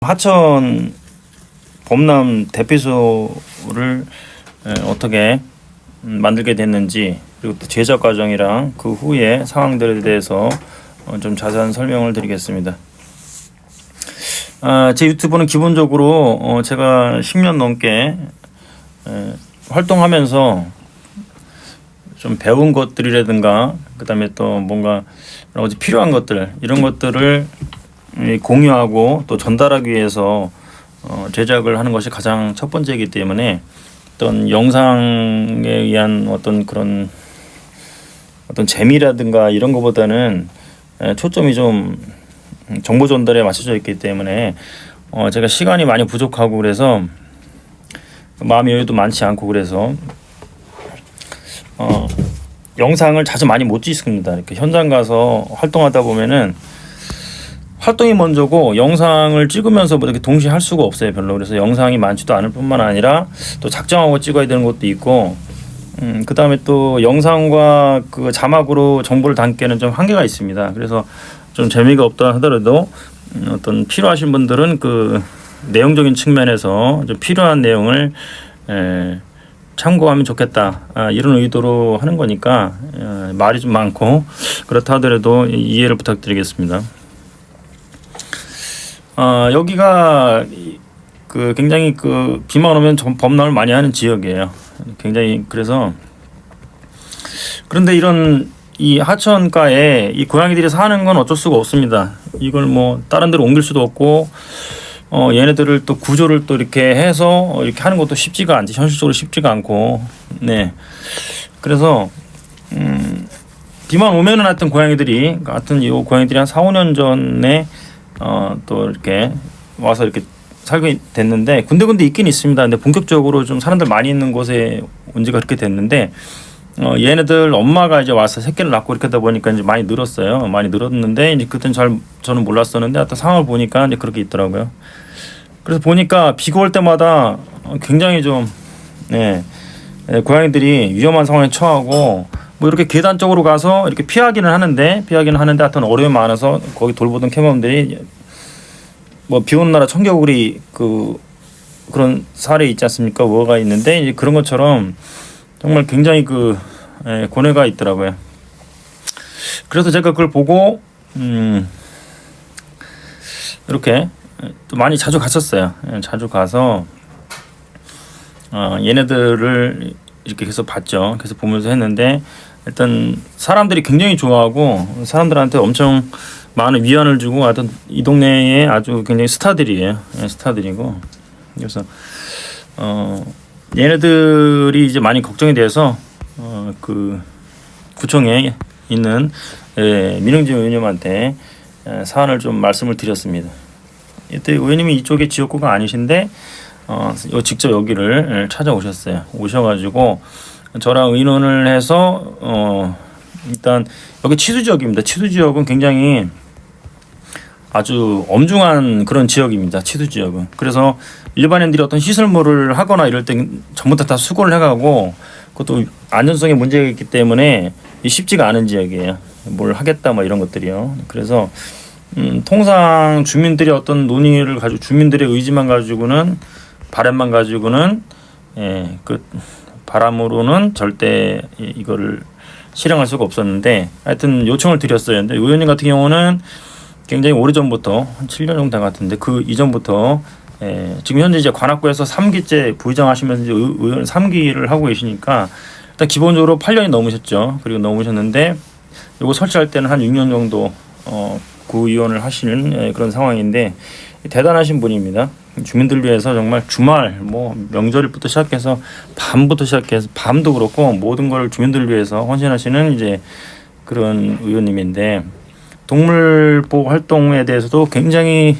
하천 범람 대피소를 어떻게 만들게 됐는지, 그리고 또 제작 과정이랑 그 후의 상황들에 대해서 좀 자세한 설명을 드리겠습니다. 제 유튜브는 기본적으로 제가 10년 넘게 활동하면서 좀 배운 것들이라든가, 그 다음에 또 뭔가 여러 가지 필요한 것들, 이런 것들을 공유하고 또 전달하기 위해서 제작을 하는 것이 가장 첫 번째이기 때문에, 어떤 영상에 의한 어떤 그런 어떤 재미라든가 이런 것보다는 초점이 좀 정보 전달에 맞춰져 있기 때문에 제가 시간이 많이 부족하고, 그래서 마음의 여유도 많지 않고, 그래서 영상을 자주 많이 못 찍습니다. 이렇게 현장 가서 활동하다 보면은 활동이 먼저고 영상을 찍으면서 뭐 이렇게 동시에 할 수가 없어요, 별로. 그래서 영상이 많지도 않을 뿐만 아니라 또 작정하고 찍어야 되는 것도 있고, 그 다음에 또 영상과 그 자막으로 정보를 담기에는 좀 한계가 있습니다. 그래서 좀 재미가 없다 하더라도 어떤 필요하신 분들은 그 내용적인 측면에서 좀 필요한 내용을 참고하면 좋겠다, 이런 의도로 하는 거니까 말이 좀 많고 그렇다 하더라도 이해를 부탁드리겠습니다. 여기가 그 굉장히 그 비만 오면 범람을 많이 하는 지역이에요. 굉장히. 그래서 그런데 이런 이 하천가에 이 고양이들이 사는 건 어쩔 수가 없습니다. 이걸 뭐 다른 데로 옮길 수도 없고, 얘네들을 또 구조를 또 이렇게 해서 이렇게 하는 것도 쉽지가 않지, 현실적으로 쉽지가 않고. 네. 그래서 비만 오면은 하여튼 고양이들이, 하여튼 이 고양이들이 한 4, 5년 전에 또 이렇게 와서 이렇게 살게 됐는데, 군데군데 있긴 있습니다. 근데 본격적으로 좀 사람들 많이 있는 곳에 온 지가 그렇게 됐는데, 얘네들 엄마가 이제 와서 새끼를 낳고 이렇게 하다 보니까 이제 많이 늘었어요. 많이 늘었는데, 이제 그때는 저는 몰랐었는데, 하여튼 상황을 보니까 이제 그렇게 있더라고요. 그래서 보니까 비가 올 때마다 굉장히 좀, 고양이들이 위험한 상황에 처하고, 뭐 이렇게 계단 쪽으로 가서 이렇게 피하기는 하는데 하여튼 어려움이 많아서 거기 돌보던 캐머분들이 뭐 비 오는 나라 청개구리 그런 사례 있지 않습니까? 우어가 있는데, 이제 그런 것처럼 정말 굉장히 고뇌가 있더라고요. 그래서 제가 그걸 보고 이렇게 또 많이 자주 갔었어요. 자주 가서 얘네들을 이렇게 계속 봤죠. 계속 보면서 했는데, 일단 사람들이 굉장히 좋아하고 사람들한테 엄청 많은 위안을 주고, 하여튼 이 동네에 아주 굉장히 스타들이에요. 스타들이고. 그래서 얘네들이 이제 많이 걱정이 돼서 그 구청에 있는 민흥진 의원님한테 사안을 좀 말씀을 드렸습니다. 이때 의원님이 이쪽에 지역구가 아니신데 직접 여기를 찾아오셨어요. 오셔가지고 저랑 의논을 해서 일단 여기 치수 지역입니다. 치수 지역은 굉장히 아주 엄중한 그런 지역입니다. 치수 지역은. 그래서 일반인들이 어떤 시설물을 하거나 이럴 때 전부 다 수거를 해가고, 그것도 안전성에 문제가 있기 때문에 쉽지가 않은 지역이에요. 뭘 하겠다 뭐 이런 것들이요. 그래서 통상 주민들이 어떤 논의를 가지고, 주민들의 의지만 가지고는, 바람만 가지고는 그 바람으로는 절대 이거를 실행할 수가 없었는데, 하여튼 요청을 드렸어요. 근데 의원님 같은 경우는 굉장히 오래전부터, 한 7년 정도 된 것 같은데, 그 이전부터 지금 현재 이제 관악구에서 3기째 부의장 이제 의원 3기를 하고 계시니까 일단 기본적으로 8년이 넘으셨죠. 그리고 넘으셨는데, 요거 설치할 때는 한 6년 정도 구의원을 하시는 그런 상황인데, 대단하신 분입니다. 주민들 위해서 정말 주말, 뭐 명절부터 시작해서 밤부터 시작해서 밤도 그렇고 모든 걸 주민들을 위해서 헌신하시는 이제 그런 의원님인데, 동물보호 활동에 대해서도 굉장히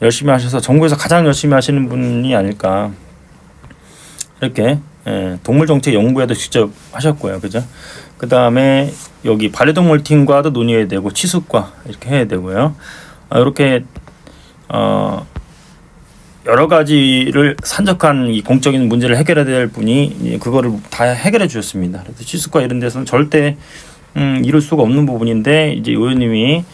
열심히 하셔서 전국에서 가장 열심히 하시는 분이 아닐까. 이렇게 동물정책 연구에도 직접 하셨고요, 그죠? 그 다음에 여기 반려동물 팀과도 논의해야 되고, 치수과 이렇게 해야 되고요. 이렇게 여러 가지를 산적한 이 공적인 문제를 해결해야 될 분이 그거를 다 해결해 주셨습니다. 그래서 치수과 이런 데서는 절대 이룰 수가 없는 부분인데, 이제 의원님이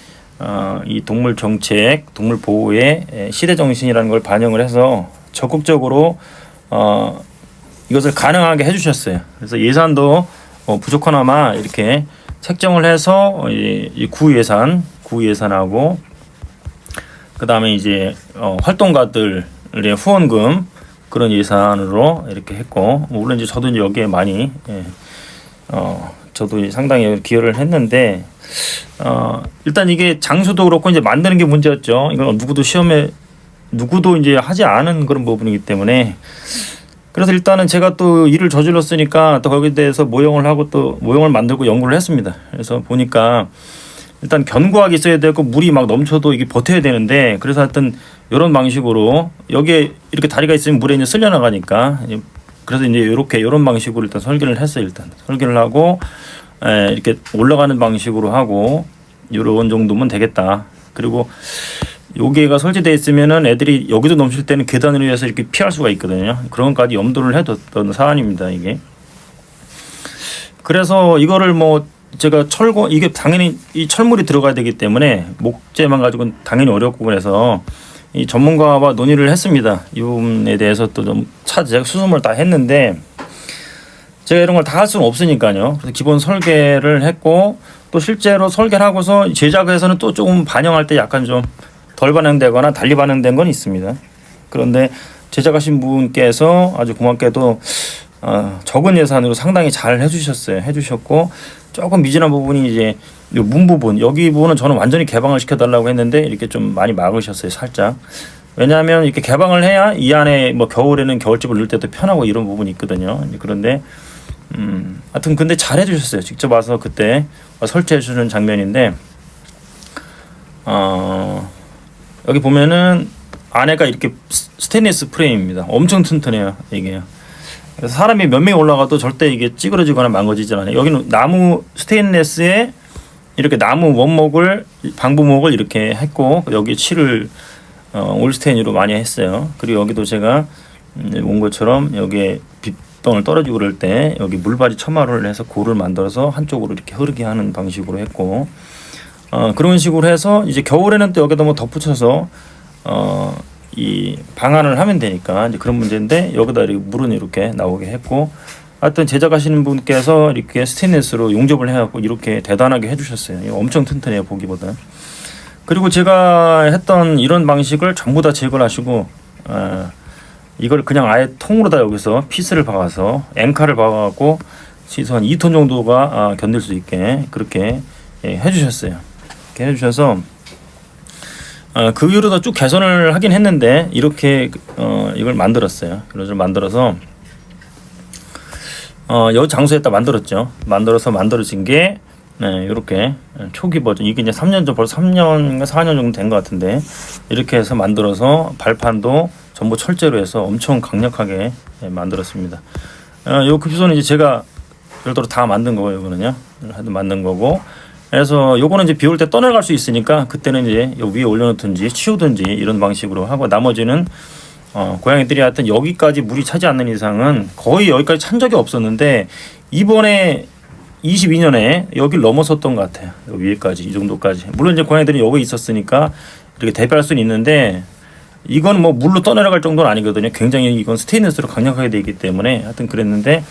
이 동물 정책, 동물 보호의 시대 정신이라는 걸 반영을 해서 적극적으로 이것을 가능하게 해주셨어요. 그래서 예산도 부족하나마 이렇게 책정을 해서 이 구예산하고 그 다음에 이제 활동가들의 후원금 그런 예산으로 이렇게 했고, 물론 이제 저도 이제 여기에 많이 저도 상당히 기여를 했는데 일단 이게 장소도 그렇고 이제 만드는 게 문제였죠. 이건 누구도 이제 하지 않은 그런 부분이기 때문에, 그래서 일단은 제가 또 일을 저질렀으니까 또 거기에 대해서 모형을 하고 또 모형을 만들고 연구를 했습니다. 그래서 보니까 일단 견고하게 있어야 되고 물이 막 넘쳐도 이게 버텨야 되는데, 그래서 하여튼 이런 방식으로 여기에 이렇게 다리가 있으면 물에 이제 쓸려 나가니까, 그래서 이제 이런 방식으로 일단 설계를 했어요. 일단 설계를 하고 이렇게 올라가는 방식으로 하고 이런 정도면 되겠다. 그리고 여기가 설치되어 있으면은 애들이 여기도 넘칠 때는 계단을 위해서 이렇게 피할 수가 있거든요. 그런 것까지 염두를 해뒀던 사안입니다, 이게. 그래서 이거를 뭐 제가 이게 당연히 이 철물이 들어가야 되기 때문에 목재만 가지고는 당연히 어렵고, 그래서 이 전문가와 논의를 했습니다. 이 부분에 대해서 또 좀 제가 수습을 다 했는데, 제가 이런 걸 다 할 수는 없으니까요. 그래서 기본 설계를 했고, 또 실제로 설계를 하고서 제작에서는 또 조금 반영할 때 약간 좀 덜 반영되거나 달리 반영된 건 있습니다. 그런데 제작하신 분께서 아주 고맙게도 적은 예산으로 상당히 잘 해주셨고, 조금 미진한 부분이 이제 이 문 부분, 여기 부분은 저는 완전히 개방을 시켜달라고 했는데 이렇게 좀 많이 막으셨어요, 살짝. 왜냐하면 이렇게 개방을 해야 이 안에 뭐 겨울에는 겨울집을 넣을 때도 편하고 이런 부분이 있거든요. 그런데 하여튼 근데 잘 해주셨어요. 직접 와서 그때 설치해 주는 장면인데, 여기 보면은 안에가 이렇게 스테인리스 프레임입니다. 엄청 튼튼해요, 이게요. 그래서 사람이 몇 명이 올라가도 절대 이게 찌그러지거나 망가지지 않아요. 여기는 나무 스테인리스에 이렇게 나무 방부목을 이렇게 했고, 여기 칠을 올스테인으로 많이 했어요. 그리고 여기도 제가 온 것처럼 여기에 빗방울 떨어지고 그럴 때 여기 물바리 처마를 해서 고를 만들어서 한쪽으로 이렇게 흐르게 하는 방식으로 했고, 그런 식으로 해서 이제 겨울에는 또 여기다 뭐 덧붙여서 이 방안을 하면 되니까 이제 그런 문제인데, 여기다 이렇게 물은 이렇게 나오게 했고, 하여튼 제작하시는 분께서 이렇게 스테인리스로 용접을 해갖고 이렇게 대단하게 해주셨어요. 이거 엄청 튼튼해요, 보기보다. 그리고 제가 했던 이런 방식을 전부 다 제거를 하시고, 이걸 그냥 아예 통으로 다 여기서 피스를 박아서 앵카를 박아갖고 시소 한 2톤 정도가 견딜 수 있게 그렇게 해주셨어요. 이렇게 해주셔서 그 이후로 더 쭉 개선을 하긴 했는데, 이렇게 이걸 만들었어요. 이걸 만들어서 여기 장소에다 만들었죠. 만들어진 게 이렇게 초기 버전, 이게 이제 3년 전, 벌써 3년인가 4년 정도 된 것 같은데, 이렇게 해서 만들어서 발판도 전부 철제로 해서 엄청 강력하게 만들었습니다. 요 급소는 이제 제가 별도로 다 만든 거고요. 이거는요, 만든 거고. 그래서 요거는 이제 비올 때 떠내려갈 수 있으니까 그때는 이제 요 위에 올려놓든지 치우든지 이런 방식으로 하고, 나머지는 고양이들이 하여튼 여기까지 물이 차지 않는 이상은 거의 여기까지 찬 적이 없었는데, 이번에 22년에 여기를 넘어섰던 것 같아요. 여기 위에까지, 이 정도까지. 물론 이제 고양이들이 여기 있었으니까 이렇게 대비할 수는 있는데, 이건 뭐 물로 떠내려갈 정도는 아니거든요. 굉장히 이건 스테인리스로 강력하게 되어 있기 때문에 하여튼 그랬는데,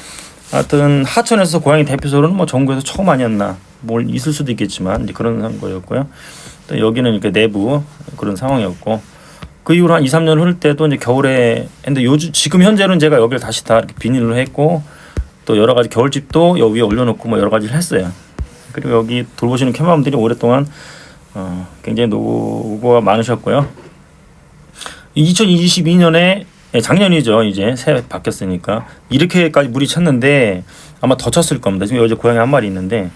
하여튼 하천에서 고양이 대피소는 뭐 전국에서 처음 아니었나, 뭘 있을 수도 있겠지만 이제 그런 거였고요. 또 여기는 이렇게 내부 그런 상황이었고, 그 이후로 한 2, 3년 흐를 때도 이제 겨울에, 근데 지금 현재는 제가 여기를 다시 다 이렇게 비닐로 했고, 또 여러 가지 겨울집도 여기 위에 올려놓고 뭐 여러 가지를 했어요. 그리고 여기 돌보시는 캐마분들이 오랫동안 굉장히 노고가 많으셨고요. 2022년에 작년이죠. 이제 새해 바뀌었으니까 이렇게까지 물이 찼는데 아마 더 찼을 겁니다. 지금 여기 고양이 한 마리 있는데,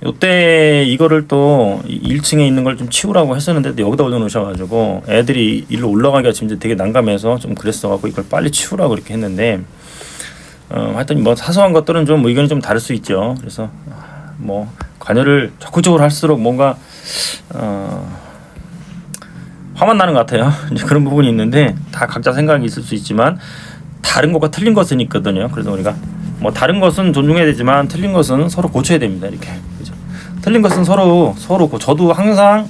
이때 이거를 또 1층에 있는 걸 좀 치우라고 했었는데 여기다 올려놓으셔가지고 애들이 일로 올라가기가 지금 되게 난감해서 좀 그랬어갖고 이걸 빨리 치우라고 그렇게 했는데, 하여튼 뭐 사소한 것들은 좀 의견이 좀 다를 수 있죠. 그래서 뭐 관여를 적극적으로 할수록 뭔가 화만 나는 것 같아요. 이제 그런 부분이 있는데, 다 각자 생각이 있을 수 있지만 다른 것과 틀린 것은 있거든요. 그래서 우리가 뭐 다른 것은 존중해야 되지만 틀린 것은 서로 고쳐야 됩니다. 이렇게, 그죠? 틀린 것은 서로 저도 항상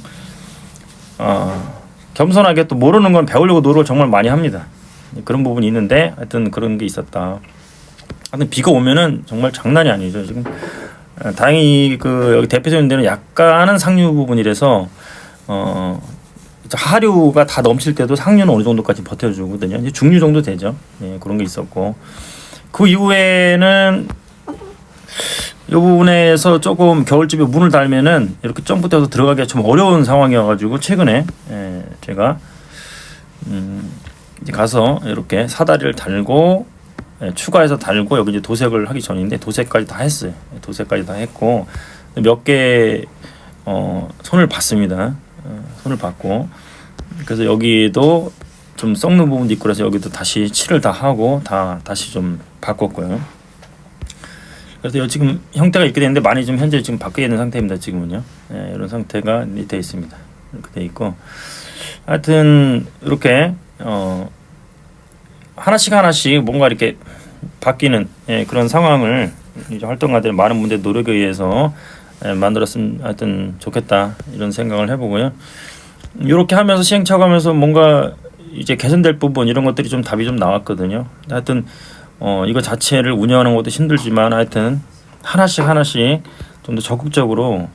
겸손하게 또 모르는 건 배우려고 노력을 정말 많이 합니다. 그런 부분이 있는데 하여튼 그런 게 있었다. 하여튼 비가 오면은 정말 장난이 아니죠. 지금 다행히 그 여기 대피소인데는 약간은 상류 부분이라서 하류가 다 넘칠 때도 상류는 어느 정도까지 버텨주거든요. 이제 중류 정도 되죠. 예, 그런 게 있었고 그 이후에는 이 부분에서 조금 겨울집에 문을 달면은 이렇게 점프대서 들어가기가 좀 어려운 상황이어가지고 최근에 제가 이제 가서 이렇게 사다리를 달고 추가해서 달고 여기 이제 도색을 하기 전인데 도색까지 다 했어요. 도색까지 다 했고 몇 개 손을 봤습니다. 손을 봤고 그래서 여기도 좀 썩는 부분도 있고 그래서 여기도 다시 칠을 다 하고 다시 좀 바꿨고요. 그래서 지금 형태가 이렇게 되는데 많이 좀 현재 지금 바뀌어 있는 상태입니다. 지금은요. 이런 상태가 되어 있습니다. 이렇게 되어 있고 하여튼 이렇게 하나씩 뭔가 이렇게 바뀌는 그런 상황을 이제 활동가들의 많은 분들의 노력에 의해서 만들었으면 하여튼 좋겠다 이런 생각을 해보고요. 이렇게 하면서 시행착오하면서 뭔가 이제 개선될 부분 이런 것들이 좀 답이 좀 나왔거든요. 하여튼 이거 자체를 운영하는 것도 힘들지만 하여튼 하나씩 좀 더 적극적으로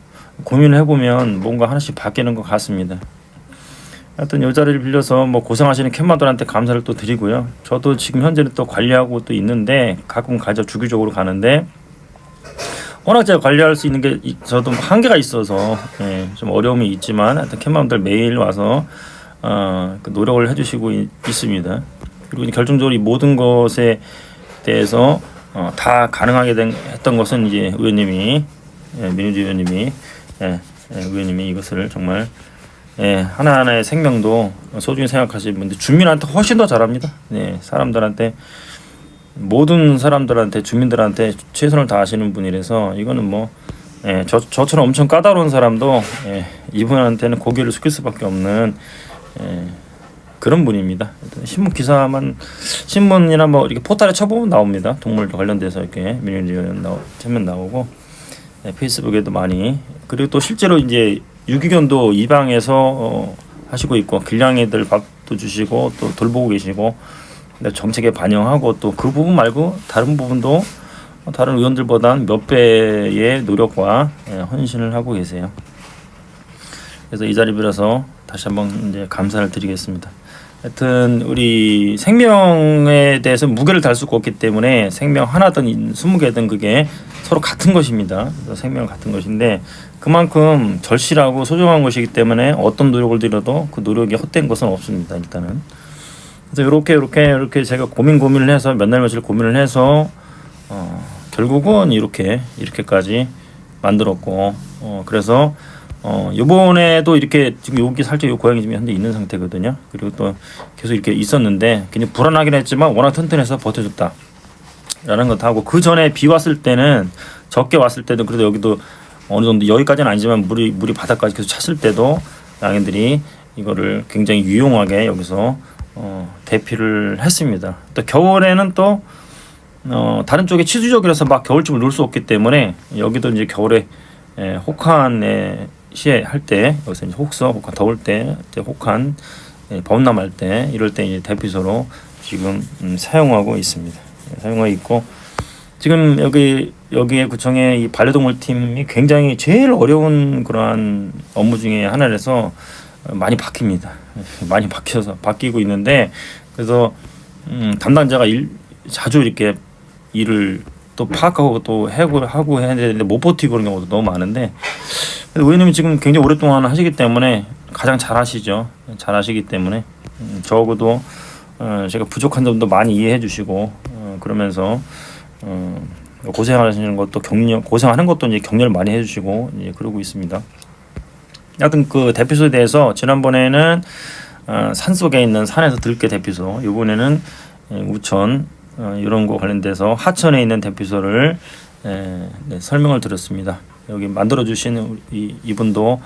고민을 해보면 뭔가 하나씩 바뀌는 것 같습니다. 하여튼 이 자리를 빌려서 뭐 고생하시는 캔마들한테 감사를 또 드리고요. 저도 지금 현재는 또 관리하고 또 있는데 가끔 가죠. 주기적으로 가는데 워낙 제가 관리할 수 있는 게 저도 한계가 있어서 좀 어려움이 있지만 하여튼 캔마들 매일 와서 그 노력을 해주시고 있습니다. 그리고 결정적으로 이 모든 것에 대해서 다 가능하게 했던 것은 이제 의원님이 민우주 의원님이 의원님이 이것을 정말 하나하나의 생명도 소중히 생각하시는 분들 주민한테 훨씬 더 잘합니다. 사람들한테 모든 사람들한테 주민들한테 최선을 다하시는 분이라서 이거는 뭐 저처럼 엄청 까다로운 사람도 이분한테는 고개를 숙일 수밖에 없는 그런 분입니다. 신문 기사만 신문이나 뭐 이렇게 포털에 쳐보면 나옵니다. 동물 관련돼서 이렇게 민윤지원 체면 나오고 페이스북에도 많이 그리고 또 실제로 이제 유기견도 입양해서 하시고 있고 길냥이들 밥도 주시고 또 돌보고 계시고 정책에 반영하고 또 그 부분 말고 다른 부분도 다른 의원들보다는 몇 배의 노력과 헌신을 하고 계세요. 그래서 이 자리 빌어서 다시 한번 이제 감사를 드리겠습니다. 하여튼 우리 생명에 대해서 무게를 달 수가 없기 때문에 생명 하나든 20개든 그게 서로 같은 것입니다. 그래서 생명은 같은 것인데 그만큼 절실하고 소중한 것이기 때문에 어떤 노력을 들여도 그 노력이 헛된 것은 없습니다. 일단은 그래서 이렇게 제가 고민을 해서 몇 날 며칠 고민을 해서 결국은 이렇게까지 만들었고 그래서 요번에도 이렇게 지금 여기 살짝 요 고양이 지금 현재 있는 상태거든요. 그리고 또 계속 이렇게 있었는데 굉장히 불안하긴 했지만 워낙 튼튼해서 버텨줬다 라는 것도 하고 그 전에 비 왔을 때는 적게 왔을 때도 그래도 여기도 어느 정도 여기까지는 아니지만 물이 바닥까지 계속 찼을 때도 양이들이 이거를 굉장히 유용하게 여기서 대피를 했습니다. 또 겨울에는 또 다른 쪽에 치수적이라서 막 겨울집을 놓을 수 없기 때문에 여기도 이제 겨울에 혹한에 시할 때 여기서 이제 혹한 더울 때 혹한 범람 할 때 이럴 때 이제 대피소로 지금 사용하고 있습니다. 사용하고 있고 지금 여기에 구청의 이 반려동물 팀이 굉장히 제일 어려운 그러한 업무 중에 하나라서 많이 바뀝니다. 많이 바뀌고 있는데 그래서 담당자가 자주 이렇게 일을 또 파악하고 또 하고 해야 되는데 못 버티고 그런 경우도 너무 많은데 의원님이 지금 굉장히 오랫동안 하시기 때문에 가장 잘하시죠. 잘하시기 때문에 적어도 제가 부족한 점도 많이 이해해 주시고 그러면서 고생하시는 것도 고생하는 것도 이제 격려를 많이 해주시고 이제 그러고 있습니다. 하여튼 그 대피소에 대해서 지난번에는 산 속에 있는 산에서 들깨 대피소, 이번에는 우천 이런 거 관련돼서 하천에 있는 대피소를 설명을 드렸습니다. 여기 만들어 주신 이분도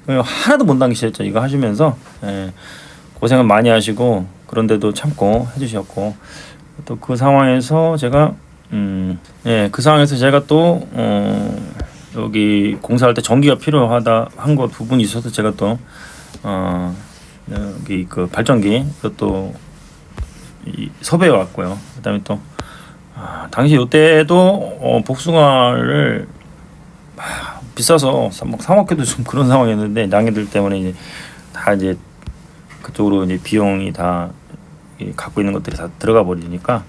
하나도 못 남기셨죠. 이거 하시면서 고생을 많이 하시고 그런데도 참고 해주셨고 또 그 상황에서 제가 그 상황에서 제가 또 여기 공사할 때 전기가 필요하다 한 것 부분이 있어서 제가 또 여기 그 발전기 그것도 섭외해 왔고요. 그다음에 또 당시 이때도 복숭아를 비싸서 사 먹기도 좀 그런 상황이었는데 양해들 때문에 이제 다 이제 그쪽으로 이제 비용이 다 갖고 있는 것들이 다 들어가 버리니까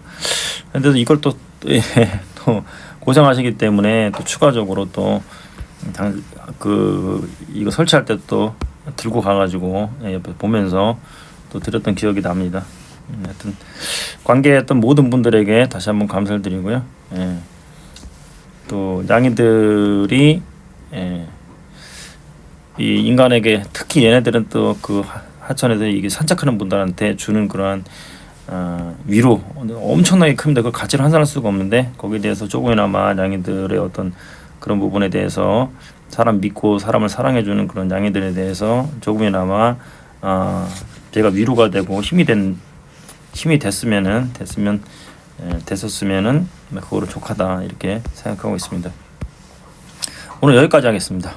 근데도 이걸 또 고생하시기 때문에 또 추가적으로 또 이거 설치할 때 또 들고 가가지고 옆에 보면서 또 드렸던 기억이 납니다. 하여튼 관계했던 모든 분들에게 다시 한번 감사를 드리고요. 또 양이들이 이 인간에게 특히 얘네들은 또 그 하천에서 이게 산책하는 분들한테 주는 그러한 위로 엄청나게 큽니다. 그 가치를 환산할 수가 없는데 거기에 대해서 조금이나마 양이들의 어떤 그런 부분에 대해서 사람 믿고 사람을 사랑해주는 그런 양이들에 대해서 조금이나마 제가 위로가 되고 힘이 됐었으면은 그거로 족하다 이렇게 생각하고 있습니다. 오늘 여기까지 하겠습니다.